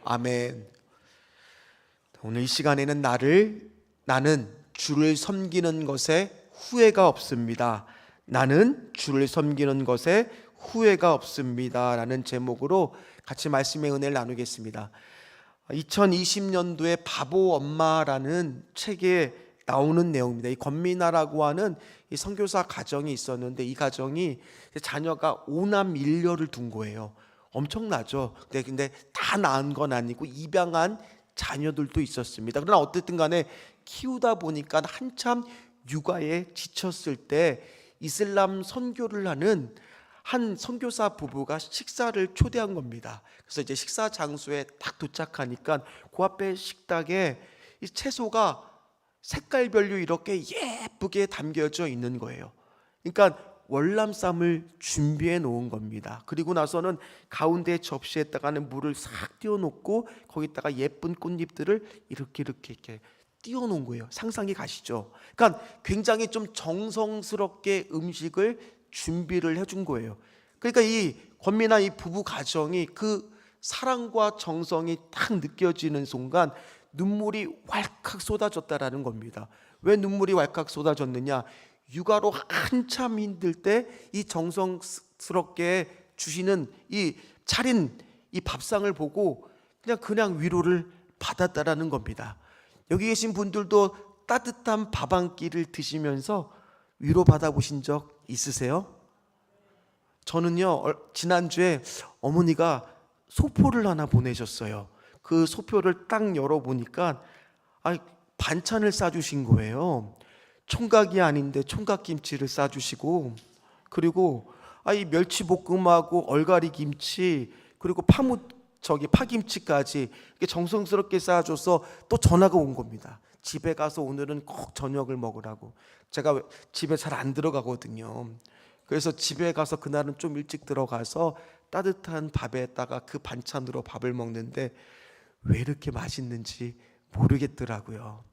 아멘. 오늘 이 시간에는 나는 주를 섬기는 것에 후회가 없습니다. 나는 주를 섬기는 것에 후회가 없습니다 라는 제목으로 같이 말씀의 은혜를 나누겠습니다. 2020년도에 바보 엄마라는 책에 나오는 내용입니다. 이 권미나라고 하는 이 선교사 가정이 있었는데, 이 가정이 자녀가 5남 1녀를 둔 거예요. 엄청나죠. 근데 다 낳은 건 아니고 입양한 자녀들도 있었습니다. 그러나 어쨌든 간에 키우다 보니까 한참 육아에 지쳤을 때 이슬람 선교를 하는 한 선교사 부부가 식사를 초대한 겁니다. 그래서 이제 식사 장소에 딱 도착하니까 그 앞에 식탁에 이 채소가 색깔별로 이렇게 예쁘게 담겨져 있는 거예요. 그러니까 월남쌈을 준비해 놓은 겁니다. 그리고 나서는 가운데 접시에다가는 물을 싹 띄워 놓고 거기다가 예쁜 꽃잎들을 이렇게 띄워 놓은 거예요. 상상이 가시죠? 그러니까 굉장히 좀 정성스럽게 음식을 준비를 해준 거예요. 그러니까 이 권미나 이 부부 가정이 그 사랑과 정성이 딱 느껴지는 순간 눈물이 왈칵 쏟아졌다라는 겁니다. 왜 눈물이 왈칵 쏟아졌느냐? 육아로 한참 힘들 때 이 정성스럽게 주시는 이 차린 이 밥상을 보고 그냥 위로를 받았다라는 겁니다. 여기 계신 분들도 따뜻한 밥 한 끼를 드시면서 위로 받아보신 적 있으세요? 저는요, 지난주에 어머니가 소포를 하나 보내셨어요. 그 소포를 딱 열어보니까 반찬을 싸주신 거예요. 총각이 아닌데 총각김치를 싸주시고, 그리고 이 멸치볶음하고 얼갈이 김치, 그리고 파김치까지 정성스럽게 싸줘서 또 전화가 온 겁니다. 집에 가서 오늘은 꼭 저녁을 먹으라고. 제가 집에 잘 안 들어가거든요. 그래서 집에 가서 그날은 좀 일찍 들어가서 따뜻한 밥에다가 그 반찬으로 밥을 먹는데 왜 이렇게 맛있는지 모르겠더라고요.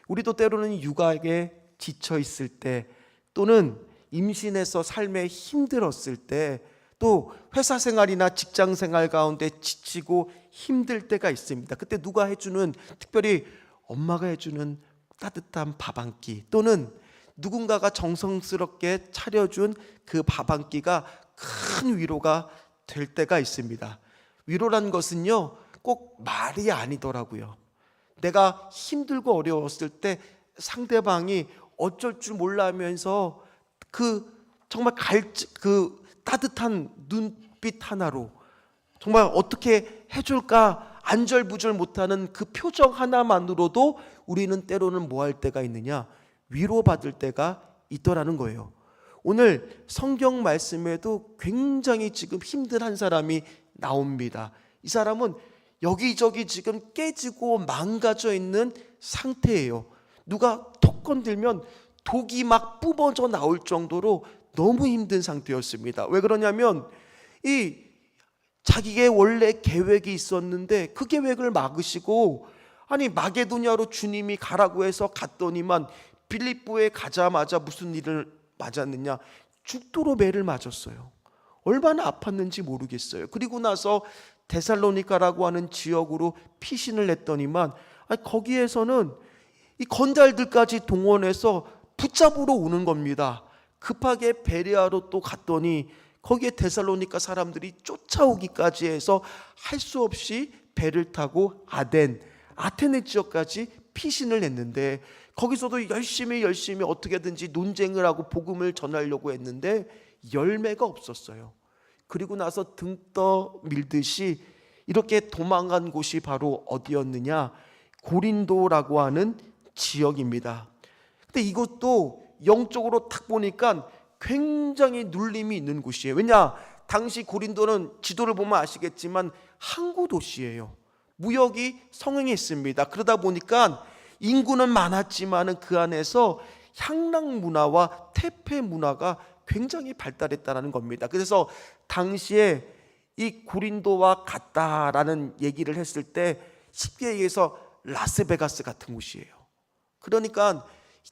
우리도 때로는 육아에 지쳐 있을 때, 또는 임신해서 삶에 힘들었을 때, 또 회사 생활이나 직장 생활 가운데 지치고 힘들 때가 있습니다. 그때 누가 해주는, 특별히 엄마가 해주는 따뜻한 밥 한 끼, 또는 누군가가 정성스럽게 차려준 그 밥 한 끼가 큰 위로가 될 때가 있습니다. 위로란 것은요, 꼭 말이 아니더라고요. 내가 힘들고 어려웠을 때 상대방이 어쩔 줄 몰라하면서 정말 그 따뜻한 눈빛 하나로 정말 어떻게 해줄까 안절부절 못하는 그 표정 하나만으로도 우리는 때로는 뭐 할 때가 있느냐? 위로받을 때가 있더라는 거예요. 오늘 성경 말씀에도 굉장히 지금 힘든 한 사람이 나옵니다. 이 사람은 여기저기 지금 깨지고 망가져 있는 상태예요. 누가 톡 건들면 독이 막 뿜어져 나올 정도로 너무 힘든 상태였습니다. 왜 그러냐면 자기의 원래 계획이 있었는데 그 계획을 막으시고, 마게도냐로 주님이 가라고 해서 갔더니만 빌립보에 가자마자 무슨 일을 맞았느냐? 죽도록 매를 맞았어요. 얼마나 아팠는지 모르겠어요. 그리고 나서 데살로니가라고 하는 지역으로 피신을 냈더니만 거기에서는 이 건달들까지 동원해서 붙잡으러 오는 겁니다. 급하게 베레아로 또 갔더니 거기에 데살로니가 사람들이 쫓아오기까지 해서 할 수 없이 배를 타고 아테네 지역까지 피신을 했는데, 거기서도 열심히 어떻게든지 논쟁을 하고 복음을 전하려고 했는데 열매가 없었어요. 그리고 나서 등 떠밀듯이 이렇게 도망간 곳이 바로 어디였느냐? 고린도라고 하는 지역입니다. 근데 이것도 영적으로 딱 보니까 굉장히 눌림이 있는 곳이에요. 왜냐? 당시 고린도는 지도를 보면 아시겠지만 항구 도시예요. 무역이 성행했습니다. 그러다 보니까 인구는 많았지만 그 안에서 향락 문화와 태폐 문화가 굉장히 발달했다는 겁니다. 그래서 당시에 이 고린도와 같다라는 얘기를 했을 때 쉽게 얘기해서 라스베가스 같은 곳이에요. 그러니까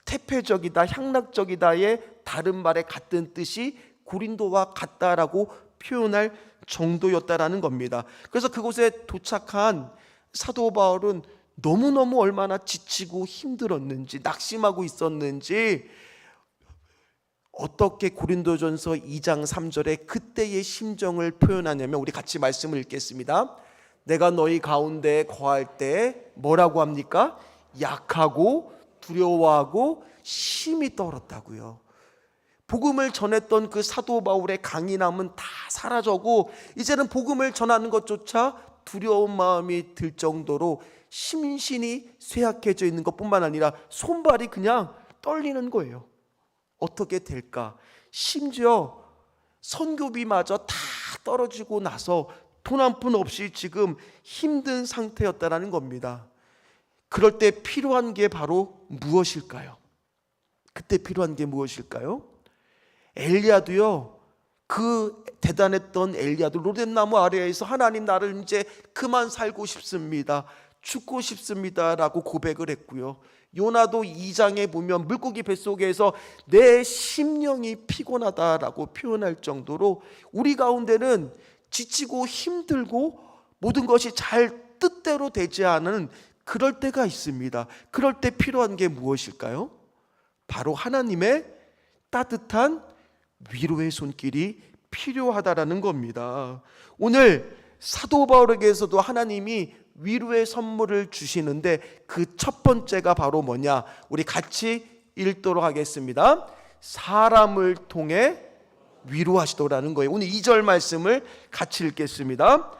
태폐적이다, 향락적이다의 다른 말에 같은 뜻이 고린도와 같다라고 표현할 정도였다라는 겁니다. 그래서 그곳에 도착한 사도 바울은 너무너무 얼마나 지치고 힘들었는지, 낙심하고 있었는지 어떻게 고린도전서 2장 3절에 그때의 심정을 표현하냐면, 우리 같이 말씀을 읽겠습니다. 내가 너희 가운데 거할 때 뭐라고 합니까? 약하고 두려워하고 힘이 떨었다고요. 복음을 전했던 그 사도 바울의 강인함은 다 사라져고 이제는 복음을 전하는 것조차 두려운 마음이 들 정도로 심신이 쇠약해져 있는 것뿐만 아니라 손발이 그냥 떨리는 거예요. 어떻게 될까? 심지어 선교비마저 다 떨어지고 나서 돈 한 푼 없이 지금 힘든 상태였다라는 겁니다. 그럴 때 필요한 게 바로 무엇일까요? 그때 필요한 게 무엇일까요? 엘리야도요, 그 대단했던 엘리야도 로뎀나무 아래에서 하나님, 나를 이제 그만 살고 싶습니다, 죽고 싶습니다 라고 고백을 했고요. 요나도 2장에 보면 물고기 뱃속에서 내 심령이 피곤하다라고 표현할 정도로 우리 가운데는 지치고 힘들고 모든 것이 잘 뜻대로 되지 않은 그럴 때가 있습니다. 그럴 때 필요한 게 무엇일까요? 바로 하나님의 따뜻한 위로의 손길이 필요하다라는 겁니다. 오늘 사도 바울에게서도 하나님이 위로의 선물을 주시는데 그 첫 번째가 바로 뭐냐? 우리 같이 읽도록 하겠습니다. 사람을 통해 위로하시더라는 거예요. 오늘 2절 말씀을 같이 읽겠습니다.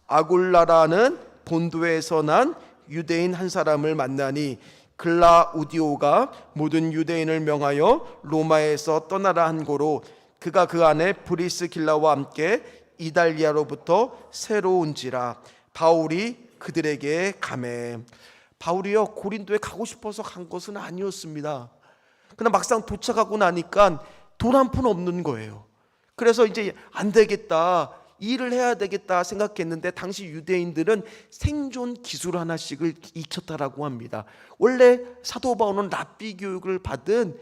아굴라라는 본도에서 난 유대인 한 사람을 만나니 글라우디오가 모든 유대인을 명하여 로마에서 떠나라 한 고로 그가 그 안에 브리스길라와 함께 이달리아로부터 새로 온지라. 바울이 그들에게 가매. 바울이요, 고린도에 가고 싶어서 간 것은 아니었습니다. 그러나 막상 도착하고 나니까 돈 한 푼 없는 거예요. 그래서 이제 안 되겠다, 일을 해야 되겠다 생각했는데 당시 유대인들은 생존 기술 하나씩을 익혔다라고 합니다. 원래 사도 바울은 랍비 교육을 받은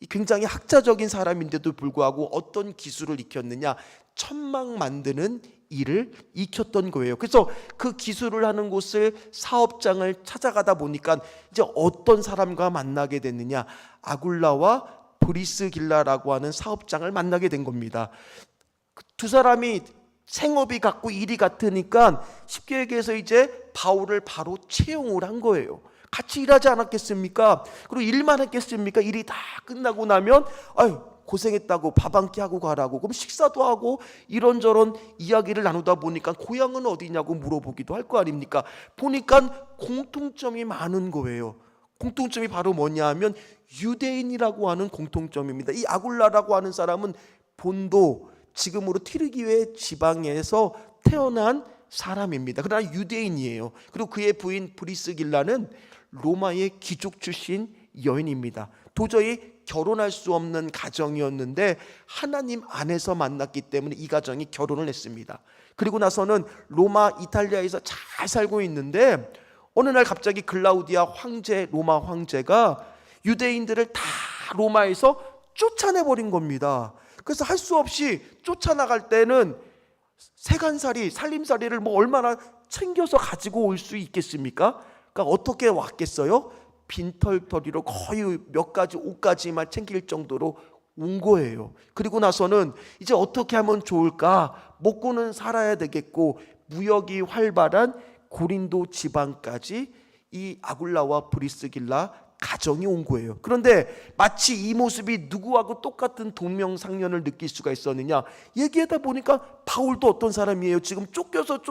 굉장히 학자적인 사람인데도 불구하고 어떤 기술을 익혔느냐? 천막 만드는 일을 익혔던 거예요. 그래서 그 기술을 하는 곳을, 사업장을 찾아가다 보니까 이제 어떤 사람과 만나게 됐느냐? 아굴라와 브리스길라라고 하는 사업장을 만나게 된 겁니다. 두 사람이 생업이 같고 일이 같으니까 쉽게 얘기해서 이제 바울을 바로 채용을 한 거예요. 같이 일하지 않았겠습니까? 그리고 일만 했겠습니까? 일이 다 끝나고 나면 아유 고생했다고 밥 한 끼 하고 가라고, 그럼 식사도 하고 이런저런 이야기를 나누다 보니까 고향은 어디냐고 물어보기도 할 거 아닙니까? 보니까 공통점이 많은 거예요. 공통점이 바로 뭐냐 하면 유대인이라고 하는 공통점입니다. 이 아굴라라고 하는 사람은 본도, 지금으로 튀르기예 지방에서 태어난 사람입니다. 그러나 유대인이에요. 그리고 그의 부인 브리스길라는 로마의 귀족 출신 여인입니다. 도저히 결혼할 수 없는 가정이었는데 하나님 안에서 만났기 때문에 이 가정이 결혼을 했습니다. 그리고 나서는 로마, 이탈리아에서 잘 살고 있는데 어느 날 갑자기 글라우디아 황제, 로마 황제가 유대인들을 다 로마에서 쫓아내버린 겁니다. 그래서 할 수 없이 쫓아나갈 때는 세간살이, 살림살이를 뭐 얼마나 챙겨서 가지고 올 수 있겠습니까? 그러니까 어떻게 왔겠어요? 빈털터리로 거의 몇 가지 옷까지만 챙길 정도로 온 거예요. 그리고 나서는 이제 어떻게 하면 좋을까? 먹고는 살아야 되겠고 무역이 활발한 고린도 지방까지 이 아굴라와 브리스길라 가정이 온 거예요. 그런데 마치 이 모습이 누구하고 똑같은 동명상련을 느낄 수가 있었느냐? 얘기하다 보니까 바울도 어떤 사람이에요? 지금 쫓겨서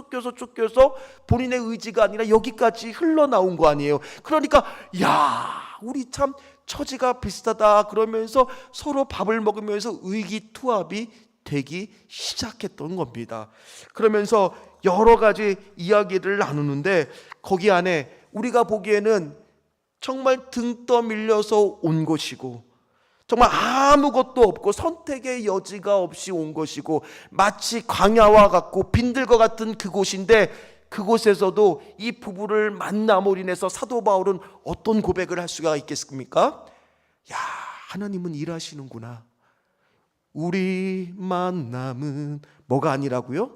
본인의 의지가 아니라 여기까지 흘러나온 거 아니에요? 그러니까 야, 우리 참 처지가 비슷하다 그러면서 서로 밥을 먹으면서 의기투합이 되기 시작했던 겁니다. 그러면서 여러 가지 이야기를 나누는데 거기 안에 우리가 보기에는 정말 등 떠밀려서 온 것이고 정말 아무것도 없고 선택의 여지가 없이 온 것이고 마치 광야와 같고 빈들과 같은 그곳인데 그곳에서도 이 부부를 만남으로 인해서 사도 바울은 어떤 고백을 할 수가 있겠습니까? 야, 하나님은 일하시는구나. 우리 만남은 뭐가 아니라고요?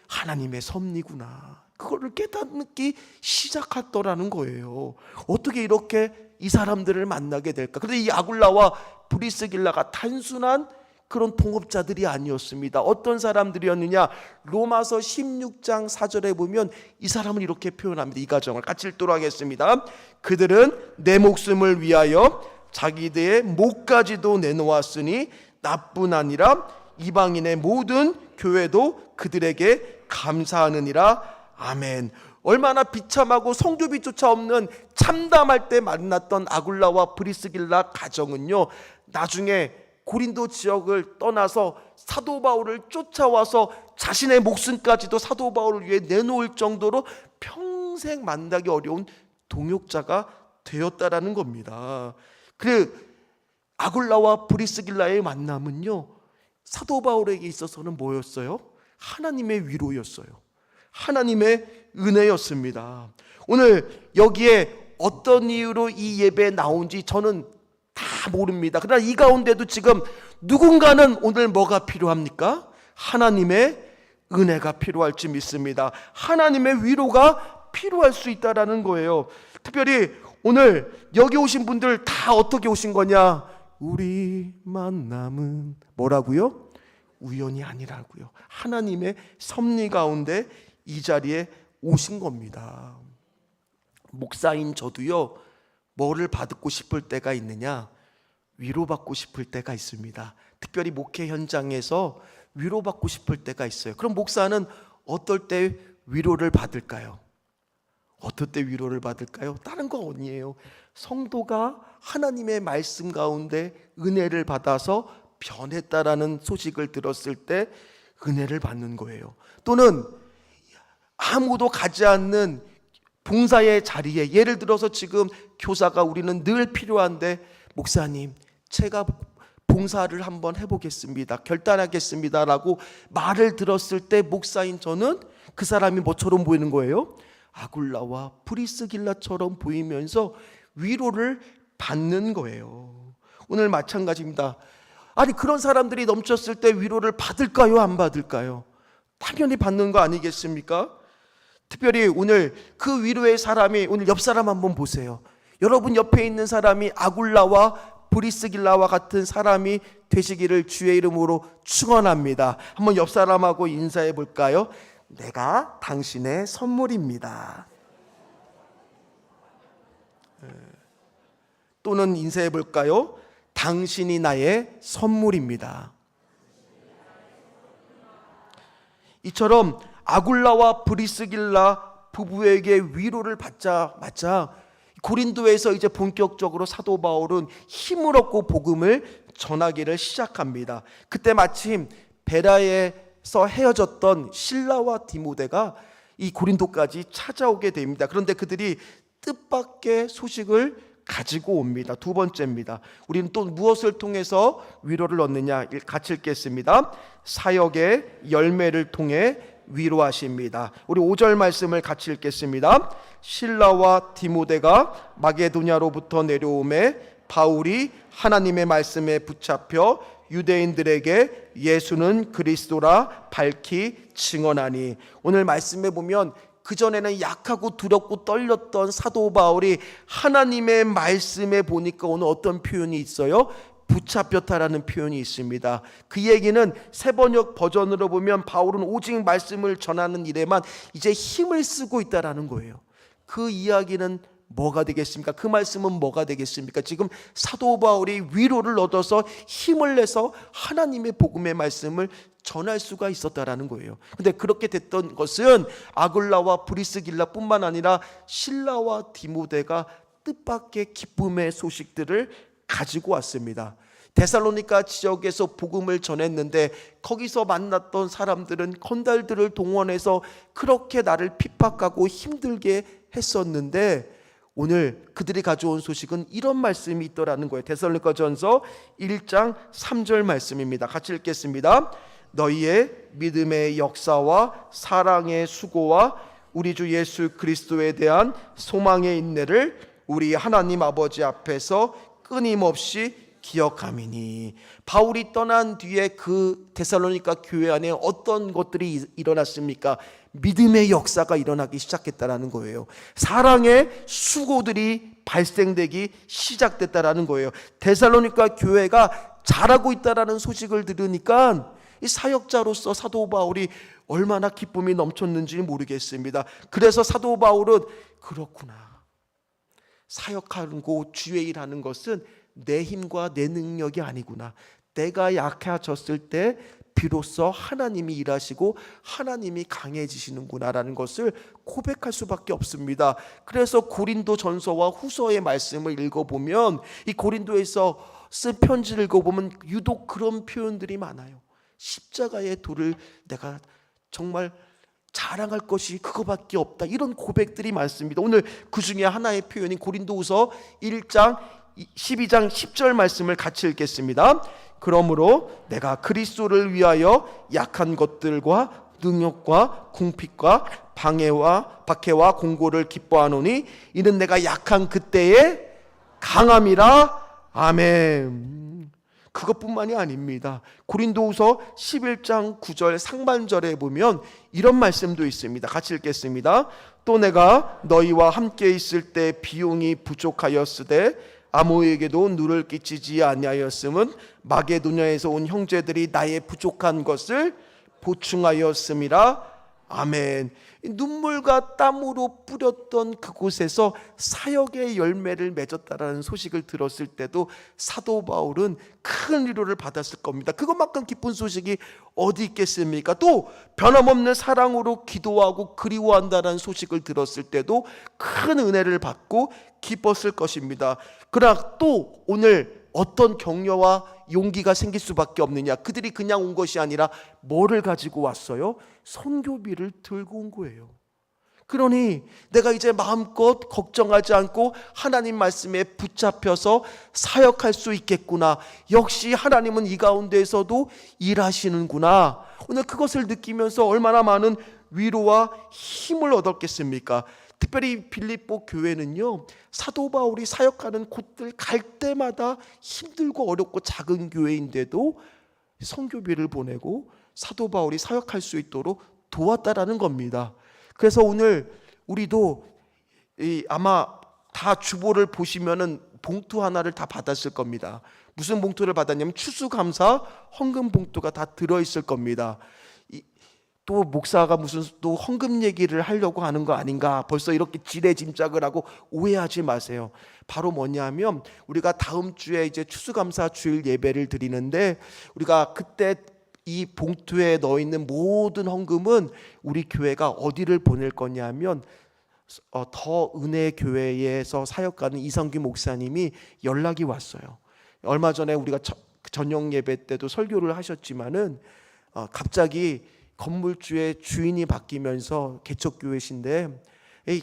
하나님의 섭리구나, 그거를 깨닫기 시작하더라는 거예요. 어떻게 이렇게 이 사람들을 만나게 될까? 그런데 이 아굴라와 브리스길라가 단순한 그런 동업자들이 아니었습니다. 어떤 사람들이었느냐? 로마서 16장 4절에 보면 이 사람을 이렇게 표현합니다. 이 가정을 같이 읽도록 하겠습니다. 그들은 내 목숨을 위하여 자기들의 목까지도 내놓았으니 나뿐 아니라 이방인의 모든 교회도 그들에게 감사하느니라. 아멘. 얼마나 비참하고 성교비조차 없는 참담할 때 만났던 아굴라와 브리스길라 가정은요, 나중에 고린도 지역을 떠나서 사도 바울을 쫓아와서 자신의 목숨까지도 사도 바울을 위해 내놓을 정도로 평생 만나기 어려운 동역자가 되었다라는 겁니다. 그 아굴라와 브리스길라의 만남은요, 사도 바울에게 있어서는 뭐였어요? 하나님의 위로였어요. 하나님의 은혜였습니다. 오늘 여기에 어떤 이유로 이 예배에 나온지 저는 다 모릅니다. 그러나 이 가운데도 지금 누군가는 오늘 뭐가 필요합니까? 하나님의 은혜가 필요할지 믿습니다. 하나님의 위로가 필요할 수 있다라는 거예요. 특별히 오늘 여기 오신 분들 다 어떻게 오신 거냐? 우리 만남은 뭐라고요? 우연이 아니라고요. 하나님의 섭리 가운데 이 자리에 오신 겁니다. 목사인 저도요, 뭐를 받고 싶을 때가 있느냐? 위로받고 싶을 때가 있습니다. 특별히 목회 현장에서 위로받고 싶을 때가 있어요. 그럼 목사는 어떨 때 위로를 받을까요? 어떨 때 위로를 받을까요? 다른 거 아니에요. 성도가 하나님의 말씀 가운데 은혜를 받아서 변했다라는 소식을 들었을 때 은혜를 받는 거예요. 또는 아무도 가지 않는 봉사의 자리에, 예를 들어서 지금 교사가 우리는 늘 필요한데, 목사님 제가 봉사를 한번 해보겠습니다, 결단하겠습니다 라고 말을 들었을 때 목사인 저는 그 사람이 뭐처럼 보이는 거예요? 아굴라와 브리스길라처럼 보이면서 위로를 받는 거예요. 오늘 마찬가지입니다. 아니, 그런 사람들이 넘쳤을 때 위로를 받을까요? 안 받을까요? 당연히 받는 거 아니겠습니까? 특별히 오늘 그 위로의 사람이, 오늘 옆 사람 한번 보세요. 여러분 옆에 있는 사람이 아굴라와 브리스길라와 같은 사람이 되시기를 주의 이름으로 축원합니다. 한번 옆 사람하고 인사해 볼까요? 내가 당신의 선물입니다. 또는 인사해 볼까요? 당신이 나의 선물입니다. 이처럼 아굴라와 브리스길라 부부에게 위로를 받자마자 고린도에서 이제 본격적으로 사도 바울은 힘을 얻고 복음을 전하기를 시작합니다. 그때 마침 베라에서 헤어졌던 실라와 디모데가 이 고린도까지 찾아오게 됩니다. 그런데 그들이 뜻밖의 소식을 가지고 옵니다. 두 번째입니다. 우리는 또 무엇을 통해서 위로를 얻느냐? 같이 읽겠습니다. 사역의 열매를 통해 위로하십니다. 우리 5절 말씀을 같이 읽겠습니다. 실라와 디모데가 마게도냐로부터 내려오매 바울이 하나님의 말씀에 붙잡혀 유대인들에게 예수는 그리스도라 밝히 증언하니. 오늘 말씀에 보면 그전에는 약하고 두렵고 떨렸던 사도 바울이 하나님의 말씀에 보니까 오늘 어떤 표현이 있어요? 붙잡혔다라는 표현이 있습니다. 그 얘기는 세번역 버전으로 보면 바울은 오직 말씀을 전하는 일에만 이제 힘을 쓰고 있다라는 거예요. 그 이야기는 뭐가 되겠습니까? 그 말씀은 뭐가 되겠습니까? 지금 사도 바울이 위로를 얻어서 힘을 내서 하나님의 복음의 말씀을 전할 수가 있었다라는 거예요. 근데 그렇게 됐던 것은 아굴라와 브리스길라뿐만 아니라 실라와 디모데가 뜻밖의 기쁨의 소식들을 가지고 왔습니다. 데살로니가 지역에서 복음을 전했는데 거기서 만났던 사람들은 건달들을 동원해서 그렇게 나를 핍박하고 힘들게 했었는데 오늘 그들이 가져온 소식은 이런 말씀이 있더라는 거예요. 데살로니가전서 1장 3절 말씀입니다. 같이 읽겠습니다. 너희의 믿음의 역사와 사랑의 수고와 우리 주 예수 그리스도에 대한 소망의 인내를 우리 하나님 아버지 앞에서 끊임없이 기억함이니. 바울이 떠난 뒤에 그 데살로니가 교회 안에 어떤 것들이 일어났습니까? 믿음의 역사가 일어나기 시작했다라는 거예요. 사랑의 수고들이 발생되기 시작됐다라는 거예요. 데살로니가 교회가 잘하고 있다라는 소식을 들으니까 이 사역자로서 사도 바울이 얼마나 기쁨이 넘쳤는지 모르겠습니다. 그래서 사도 바울은 그렇구나, 사역하고 주의 일하는 것은 내 힘과 내 능력이 아니구나. 내가 약해졌을 때 비로소 하나님이 일하시고 하나님이 강해지시는구나라는 것을 고백할 수밖에 없습니다. 그래서 고린도 전서와 후서의 말씀을 읽어보면, 이 고린도에서 쓴 편지를 읽어보면 유독 그런 표현들이 많아요. 십자가의 도를 내가 정말 자랑할 것이 그거밖에 없다, 이런 고백들이 많습니다. 오늘 그 중에 하나의 표현인 고린도후서 1장 12장 10절 말씀을 같이 읽겠습니다. 그러므로 내가 그리스도를 위하여 약한 것들과 능력과 궁핍과 박해와 공고를 기뻐하노니 이는 내가 약한 그때의 강함이라. 아멘. 그것뿐만이 아닙니다. 고린도후서 11장 9절 상반절에 보면 이런 말씀도 있습니다. 같이 읽겠습니다. 또 내가 너희와 함께 있을 때 비용이 부족하였으되 아무에게도 누를 끼치지 아니하였음은 마게도냐에서 온 형제들이 나의 부족한 것을 보충하였음이라. 아멘. 눈물과 땀으로 뿌렸던 그곳에서 사역의 열매를 맺었다라는 소식을 들었을 때도 사도 바울은 큰 위로를 받았을 겁니다. 그것만큼 기쁜 소식이 어디 있겠습니까? 또 변함없는 사랑으로 기도하고 그리워한다는 소식을 들었을 때도 큰 은혜를 받고 기뻤을 것입니다. 그러나 또 오늘 어떤 격려와 용기가 생길 수밖에 없느냐? 그들이 그냥 온 것이 아니라 뭐를 가지고 왔어요? 선교비를 들고 온 거예요. 그러니 내가 이제 마음껏 걱정하지 않고 하나님 말씀에 붙잡혀서 사역할 수 있겠구나. 역시 하나님은 이 가운데에서도 일하시는구나. 오늘 그것을 느끼면서 얼마나 많은 위로와 힘을 얻었겠습니까? 특별히 빌립보 교회는요, 사도 바울이 사역하는 곳들 갈 때마다 힘들고 어렵고 작은 교회인데도 선교비를 보내고 사도 바울이 사역할 수 있도록 도왔다라는 겁니다. 그래서 오늘 우리도 아마 다 주보를 보시면은 봉투 하나를 다 받았을 겁니다. 무슨 봉투를 받았냐면 추수감사 헌금 봉투가 다 들어있을 겁니다. 또 목사가 무슨 또 헌금 얘기를 하려고 하는 거 아닌가, 벌써 이렇게 지레짐작을 하고 오해하지 마세요. 바로 뭐냐면 우리가 다음 주에 이제 추수감사 주일 예배를 드리는데, 우리가 그때 이 봉투에 넣어 있는 모든 헌금은 우리 교회가 어디를 보낼 거냐면 더 은혜 교회에서 사역하는 이성규 목사님이 연락이 왔어요. 얼마 전에 우리가 저녁 예배 때도 설교를 하셨지만은 갑자기 건물주의 주인이 바뀌면서 개척교회신데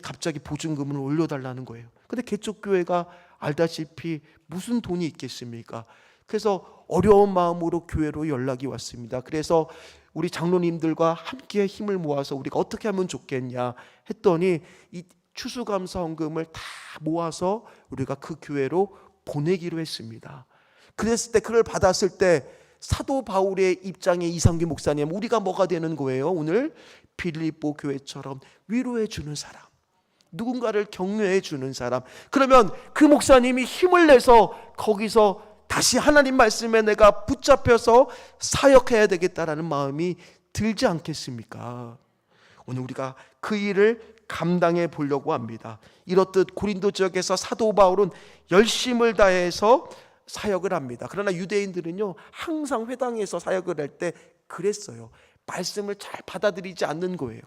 갑자기 보증금을 올려달라는 거예요. 근데 개척교회가 알다시피 무슨 돈이 있겠습니까? 그래서 어려운 마음으로 교회로 연락이 왔습니다. 그래서 우리 장로님들과 함께 힘을 모아서 우리가 어떻게 하면 좋겠냐 했더니 이 추수감사 헌금을 다 모아서 우리가 그 교회로 보내기로 했습니다. 그랬을 때, 그걸 받았을 때 사도 바울의 입장에 이상규 목사님, 우리가 뭐가 되는 거예요? 오늘 빌립보 교회처럼 위로해 주는 사람, 누군가를 격려해 주는 사람. 그러면 그 목사님이 힘을 내서 거기서 다시 하나님 말씀에 내가 붙잡혀서 사역해야 되겠다라는 마음이 들지 않겠습니까? 오늘 우리가 그 일을 감당해 보려고 합니다. 이렇듯 고린도 지역에서 사도 바울은 열심을 다해서 사역을 합니다. 그러나 유대인들은요, 항상 회당에서 사역을 할 때 그랬어요. 말씀을 잘 받아들이지 않는 거예요.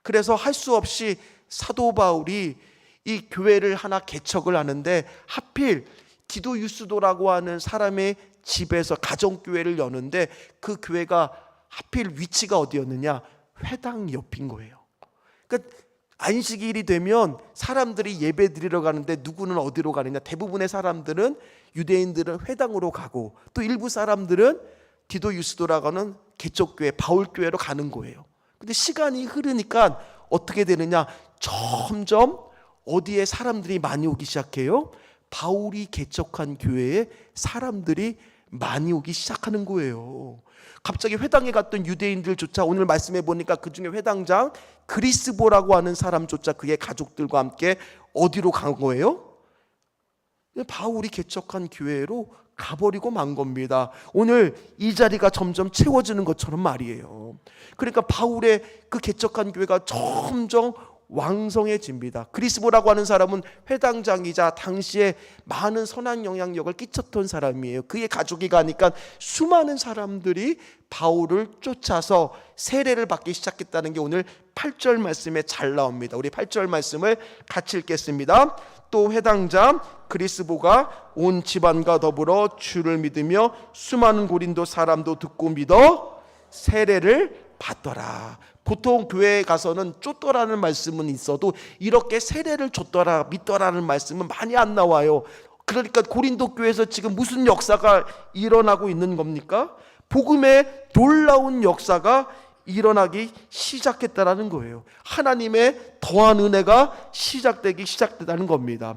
그래서 할 수 없이 사도 바울이 이 교회를 하나 개척을 하는데, 하필 디도 유스도라고 하는 사람의 집에서 가정교회를 여는데, 그 교회가 하필 위치가 어디였느냐? 회당 옆인 거예요. 그러니까 안식일이 되면 사람들이 예배 드리러 가는데 누구는 어디로 가느냐? 대부분의 사람들은, 유대인들은 회당으로 가고, 또 일부 사람들은 디도 유스도라고 하는 개척교회, 바울교회로 가는 거예요. 근데 시간이 흐르니까 어떻게 되느냐? 점점 어디에 사람들이 많이 오기 시작해요? 바울이 개척한 교회에 사람들이 많이 오기 시작하는 거예요. 갑자기 회당에 갔던 유대인들조차 오늘 말씀해 보니까 그 중에 회당장 그리스보라고 하는 사람조차 그의 가족들과 함께 어디로 간 거예요? 바울이 개척한 교회로 가버리고 만 겁니다. 오늘 이 자리가 점점 채워지는 것처럼 말이에요. 그러니까 바울의 그 개척한 교회가 점점 왕성해집니다. 그리스보라고 하는 사람은 회당장이자 당시에 많은 선한 영향력을 끼쳤던 사람이에요. 그의 가족이 가니까 수많은 사람들이 바울을 쫓아서 세례를 받기 시작했다는 게 오늘 8절 말씀에 잘 나옵니다. 우리 8절 말씀을 같이 읽겠습니다. 또 회당장 그리스보가 온 집안과 더불어 주를 믿으며 수많은 고린도 사람도 듣고 믿어 세례를 받더라. 보통 교회에 가서는 쫓더라는 말씀은 있어도 이렇게 세례를 줬더라 믿더라는 말씀은 많이 안 나와요. 그러니까 고린도 교회에서 지금 무슨 역사가 일어나고 있는 겁니까? 복음의 놀라운 역사가 일어나기 시작했다라는 거예요. 하나님의 더한 은혜가 시작되다는 겁니다.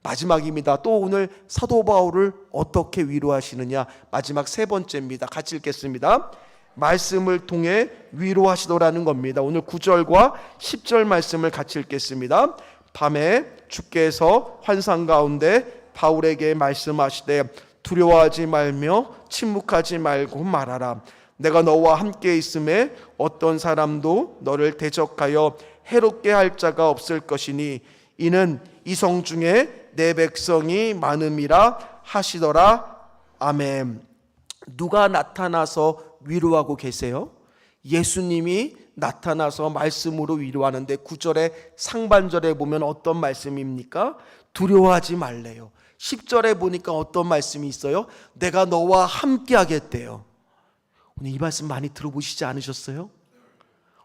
마지막입니다. 또 오늘 사도 바울을 어떻게 위로하시느냐, 마지막 세 번째입니다. 같이 읽겠습니다. 말씀을 통해 위로하시더라는 겁니다. 오늘 9절과 10절 말씀을 같이 읽겠습니다. 밤에 주께서 환상 가운데 바울에게 말씀하시되 두려워하지 말며 침묵하지 말고 말하라. 내가 너와 함께 있음에 어떤 사람도 너를 대적하여 해롭게 할 자가 없을 것이니 이는 이성 중에 내 백성이 많음이라 하시더라. 아멘. 누가 나타나서 위로하고 계세요? 예수님이 나타나서 말씀으로 위로하는데 9절의 상반절에 보면 어떤 말씀입니까? 두려워하지 말래요. 10절에 보니까 어떤 말씀이 있어요? 내가 너와 함께 하겠대요. 오늘 이 말씀 많이 들어보시지 않으셨어요?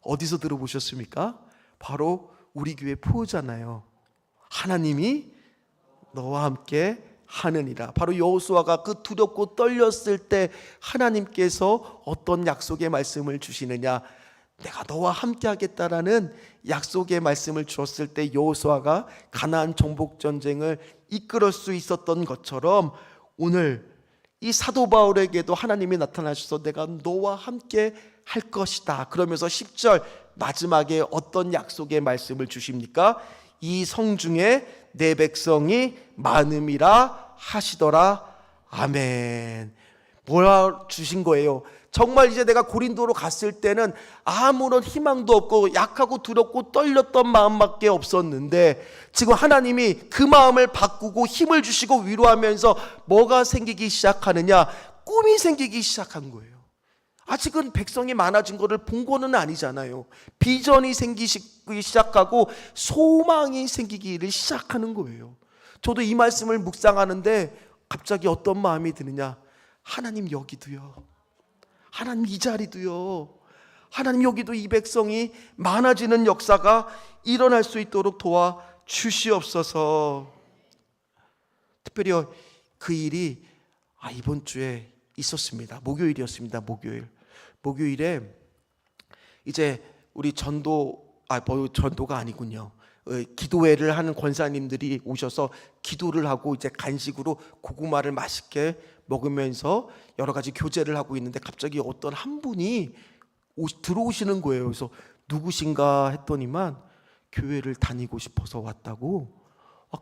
어디서 들어보셨습니까? 바로 우리 교회 포잖아요. 하나님이 너와 함께 하느니라. 바로 여호수아가 그 두렵고 떨렸을 때 하나님께서 어떤 약속의 말씀을 주시느냐, 내가 너와 함께 하겠다라는 약속의 말씀을 주었을 때 여호수아가 가나안 정복 전쟁을 이끌을 수 있었던 것처럼 오늘 이 사도 바울에게도 하나님이 나타나셔서 내가 너와 함께 할 것이다 그러면서 10절 마지막에 어떤 약속의 말씀을 주십니까? 이 성중에 내 백성이 많음이라 하시더라. 아멘. 뭐라 주신 거예요? 정말 이제 내가 고린도로 갔을 때는 아무런 희망도 없고 약하고 두렵고 떨렸던 마음밖에 없었는데 지금 하나님이 그 마음을 바꾸고 힘을 주시고 위로하면서 뭐가 생기기 시작하느냐? 꿈이 생기기 시작한 거예요. 아직은 백성이 많아진 것을 본 거는 아니잖아요. 비전이 생기기 시작하고 소망이 생기기를 시작하는 거예요. 저도 이 말씀을 묵상하는데 갑자기 어떤 마음이 드느냐? 하나님 여기도요. 하나님 이 자리도요. 하나님 여기도 이 백성이 많아지는 역사가 일어날 수 있도록 도와 주시옵소서. 특별히 그 일이 이번 주에 있었습니다. 목요일이었습니다. 목요일에 이제 우리 전도가 아니군요. 기도회를 하는 권사님들이 오셔서 기도를 하고 이제 간식으로 고구마를 맛있게 먹으면서 여러 가지 교제를 하고 있는데 갑자기 어떤 한 분이 들어오시는 거예요. 그래서 누구신가 했더니만 교회를 다니고 싶어서 왔다고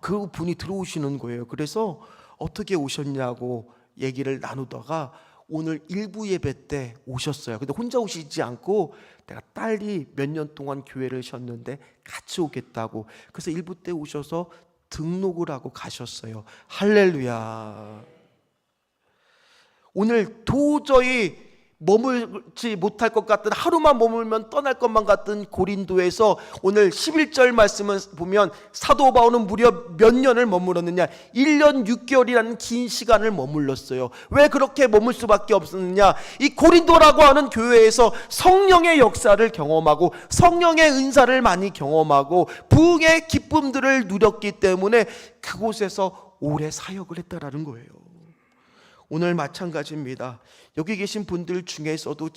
그 분이 들어오시는 거예요. 그래서 어떻게 오셨냐고 얘기를 나누다가 오늘 일부 예배 때 오셨어요. 근데 혼자 오시지 않고 내가 딸이 몇 년 동안 교회를 쉬었는데 같이 오겠다고. 그래서 일부 때 오셔서 등록을 하고 가셨어요. 할렐루야. 오늘 도저히 머물지 못할 것 같은, 하루만 머물면 떠날 것만 같은 고린도에서 오늘 11절 말씀을 보면 사도 바울은 무려 몇 년을 머물렀느냐? 1년 6개월이라는 긴 시간을 머물렀어요. 왜 그렇게 머물 수밖에 없었느냐? 이 고린도라고 하는 교회에서 성령의 역사를 경험하고 성령의 은사를 많이 경험하고 부흥의 기쁨들을 누렸기 때문에 그곳에서 오래 사역을 했다라는 거예요. 오늘 마찬가지입니다. 여기 계신 분들 중에서도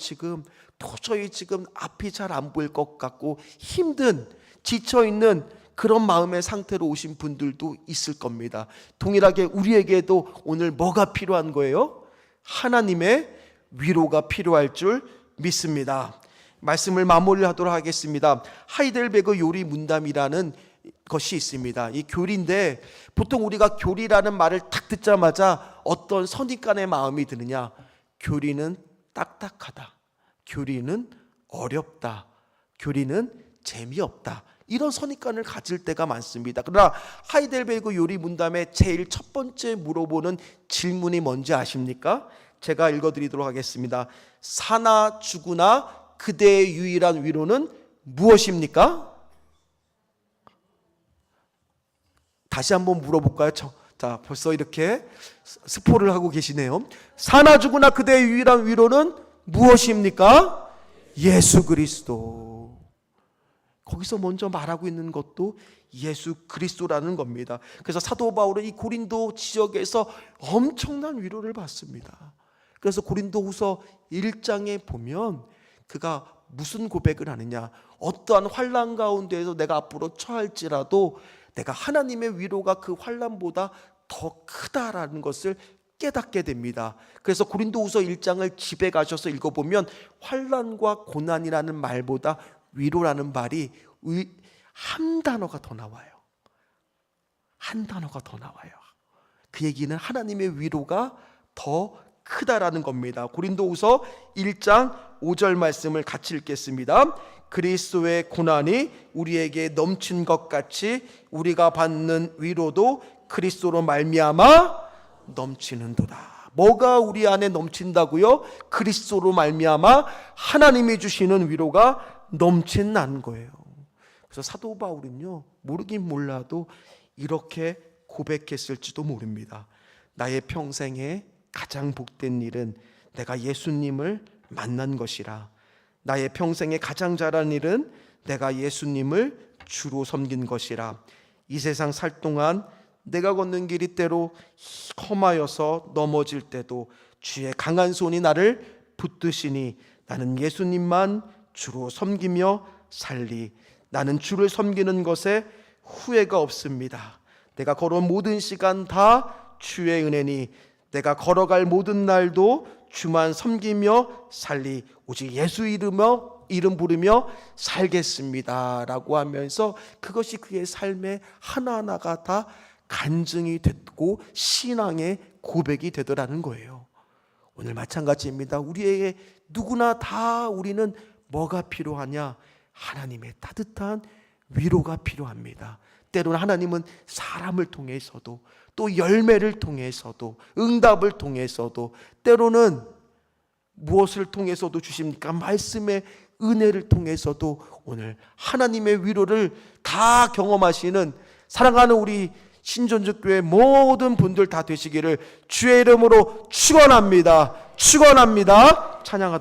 도저히 앞이 잘 안 보일 것 같고 힘든, 지쳐있는 그런 마음의 상태로 오신 분들도 있을 겁니다. 동일하게 우리에게도 오늘 뭐가 필요한 거예요? 하나님의 위로가 필요할 줄 믿습니다. 말씀을 마무리하도록 하겠습니다. 하이델베그 요리 문담이라는 것이 있습니다. 이 교리인데 보통 우리가 교리라는 말을 딱 듣자마자 어떤 선입관의 마음이 드느냐? 교리는 딱딱하다, 교리는 어렵다, 교리는 재미없다, 이런 선입관을 가질 때가 많습니다. 그러나 하이델베그 요리 문담의 제일 첫 번째 물어보는 질문이 뭔지 아십니까? 제가 읽어드리도록 하겠습니다. 사나 죽으나 그대의 유일한 위로는 무엇입니까? 다시 한번 물어볼까요? 자, 벌써 이렇게 스포를 하고 계시네요. 사나 죽으나 그대의 유일한 위로는 무엇입니까? 예수 그리스도. 거기서 먼저 말하고 있는 것도 예수 그리스도라는 겁니다. 그래서 사도 바울은 이 고린도 지역에서 엄청난 위로를 받습니다. 그래서 고린도후서 1장에 보면 그가 무슨 고백을 하느냐? 어떠한 환난 가운데에서 내가 앞으로 처할지라도 내가 하나님의 위로가 그 환난보다 더 크다라는 것을 깨닫게 됩니다. 그래서 고린도후서 1장을 집에 가셔서 읽어보면 환난과 고난이라는 말보다 위로라는 말이 한 단어가 더 나와요. 한 단어가 더 나와요. 그 얘기는 하나님의 위로가 더 크다라는 겁니다. 고린도후서 1장 5절 말씀을 같이 읽겠습니다. 그리스도의 고난이 우리에게 넘친 것 같이 우리가 받는 위로도 그리스도로 말미암아 넘치는도다. 뭐가 우리 안에 넘친다고요? 그리스도로 말미암아 하나님이 주시는 위로가 넘친다는 거예요. 그래서 사도 바울은요, 모르긴 몰라도 이렇게 고백했을지도 모릅니다. 나의 평생에 가장 복된 일은 내가 예수님을 만난 것이라. 나의 평생에 가장 잘한 일은 내가 예수님을 주로 섬긴 것이라. 이 세상 살 동안 내가 걷는 길이 때로 험하여서 넘어질 때도 주의 강한 손이 나를 붙드시니 나는 예수님만 주로 섬기며 살리. 나는 주를 섬기는 것에 후회가 없습니다. 내가 걸어온 모든 시간 다 주의 은혜니 내가 걸어갈 모든 날도 주만 섬기며 살리. 오직 예수 이름 부르며 살겠습니다 라고 하면서 그것이 그의 삶의 하나하나가 다 간증이 됐고 신앙의 고백이 되더라는 거예요. 오늘 마찬가지입니다. 우리에게 누구나 다 우리는 뭐가 필요하냐? 하나님의 따뜻한 위로가 필요합니다. 때로는 하나님은 사람을 통해서도 또 열매를 통해서도 응답을 통해서도 때로는 무엇을 통해서도 주십니까? 말씀의 은혜를 통해서도 오늘 하나님의 위로를 다 경험하시는 사랑하는 우리 신전적교회 모든 분들 다 되시기를 주의 이름으로 축원합니다. 축원합니다. 찬양하도록